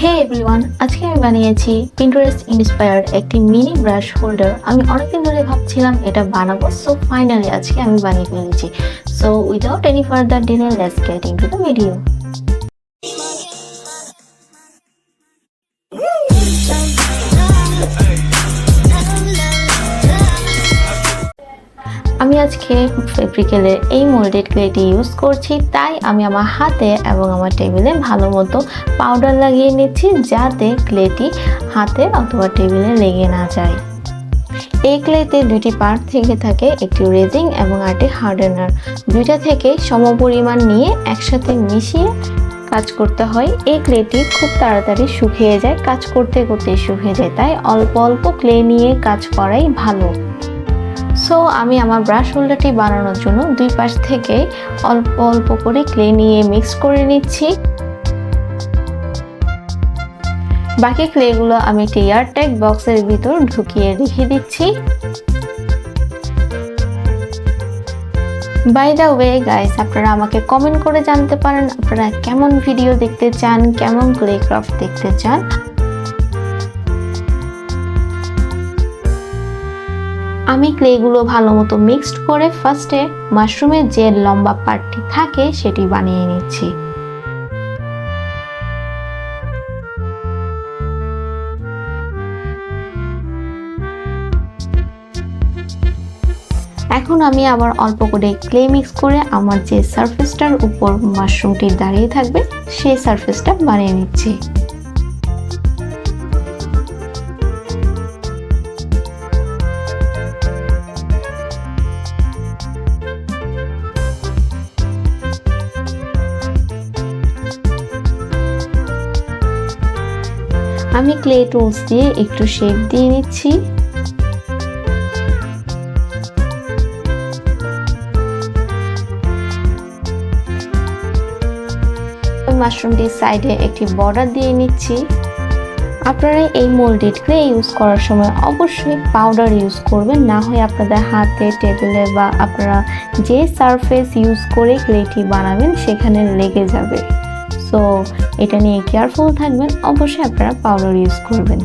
হে everyone, আজকে আমি বানিয়েছি পিন্টারেস্ট ইন্সপায়ার্ড একটি মিনি ব্রাশ হোল্ডার। আমি অনেকদিন ধরে ভাবছিলাম এটা বানাবো, সো ফাইনালি আজকে আমি বানিয়ে ফেলেছি। So without any further delay let's get into the video. আমি আজকে ফেব্রিকেলের এই মোল্ডেড ক্লেটি ইউজ করছি, তাই আমি আমার হাতে এবং আমার টেবিলে ভালো মতো পাউডার লাগিয়ে নিচ্ছি, যাতে ক্লেটি হাতে অথবা টেবিলে লেগে না যায়। এই ক্লেতে দুটি পার্ট থেকে থাকে, একটি রেজিং এবং আরেকটি হার্ডেনার। দুইটা থেকে সমপরিমাণ নিয়ে একসাথে মিশিয়ে কাজ করতে হয়। এই ক্লেটি খুব তাড়াতাড়ি শুকিয়ে যায়, কাজ করতে করতে শুকিয়ে যায়, তাই অল্প অল্প ক্লে নিয়ে কাজ করাই ভালো। সো আমি আমার ব্রাশ হোল্ডারটি বানানোর জন্য দুই পাশ থেকে অল্প অল্প করে ক্লে নিয়ে মিক্স করে নিচ্ছি। বাকি ক্লেগুলো আমি একটি এয়ারটাইট বক্সের ভিতর ঢুকিয়ে রেখে দিচ্ছি। বাই দ্য ওয়ে গাইস, আপনারা আমাকে কমেন্ট করে জানতে পারেন আপনারা কেমন ভিডিও দেখতে চান, কেমন ক্লে ক্রাফট দেখতে চান। আমি ক্লেগুলো ভালো মতো মিক্সড করে ফার্স্টে মাশরুমের যে লম্বা পার্টটি থাকে সেটি বানিয়ে নিচ্ছি। এখন আমি আবার অল্প করে ক্লে মিক্স করে আমার যে সারফেসটার উপর মাশরুমটি দাঁড়িয়ে থাকবে সেই সারফেসটা বানিয়ে নিচ্ছি। আমি ক্লে টুলস দিয়ে একটু শেপ দিয়ে নিচ্ছি। মাশরুমটির সাইডে একটি বর্ডার দিয়ে নিচ্ছি। আপনারা এই মোল্ডেড ক্লে ইউজ করার সময় অবশ্যই পাউডার ইউজ করবেন, না হয় আপনাদের হাতে, টেবিলে বা আপনারা যে সারফেস ইউজ করে ক্লেটি বানাবেন সেখানে লেগে যাবে। সো এটা নিয়ে কেয়ারফুল থাকবেন, অবশ্যই আপনারা পাউডার ইউজ করবেন।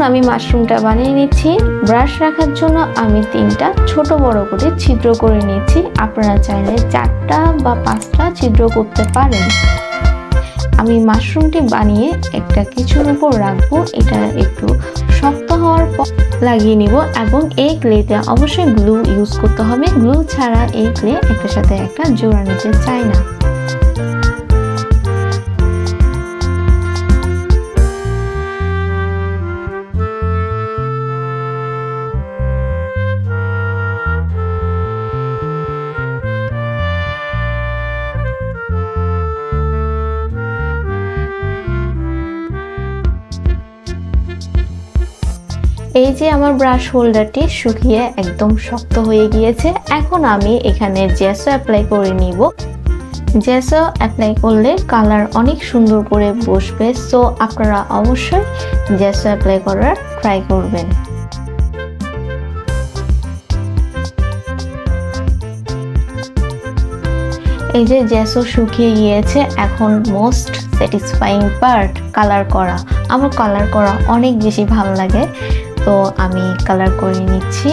আমি মাশরুমটা বানিয়ে নিচ্ছি। ব্রাশ রাখার জন্য আমি 3টা ছোট বড় করে ছিদ্র করে নিচ্ছি। আপনারা চাইলে 4টা বা 5টা ছিদ্র করতে পারেন। আমি মাশরুমটি বানিয়ে একটা কিছুর উপর রাখবো, এটা একটু শক্ত হওয়ার পর লাগিয়ে নিব। এবং এই ক্লেতে অবশ্যই গ্লু ইউজ করতে হবে, গ্লু ছাড়া এই ক্লে একটার সাথে একটা জোড়া নিতে চায় না। এই যে আমার ব্রাশ হোল্ডারটি শুকিয়ে একদম শক্ত হয়ে গিয়েছে। এখন আমি এখানে জেসো অ্যাপ্লাই করে নিব। জেসো অ্যাপ্লাই করলে কালার অনেক সুন্দর করে বসবে, সো আপনারা অবশ্যই জেসো অ্যাপ্লাই করার ট্রাই করবেন। এই যে জেসো শুকিয়ে গিয়েছে, এখন মোস্ট স্যাটিসফাইং পার্ট কালার করা। আমার কালার করা অনেক বেশি ভালো লাগে, তো আমি কালার করে নিচ্ছি।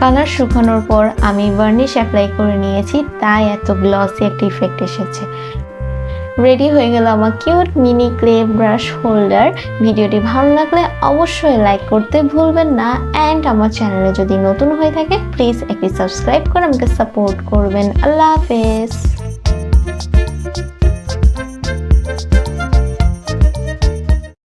কালার শুকানোর পর আমি ভার্নিশ অ্যাপ্লাই করে নিয়েছি, তাই এত গ্লসি একটা ইফেক্ট এসেছে। রেডি হয়ে গেল আমার cute mini clay brush holder. ভিডিওটি ভালো লাগলে অবশ্যই লাইক করতে ভুলবেন না, অ্যান্ড আমার চ্যানেলে যদি নতুন হয়ে থাকে প্লিজ একটি সাবস্ক্রাইব করে আমাকে সাপোর্ট করবেন। আল্লাহ হাফেজ।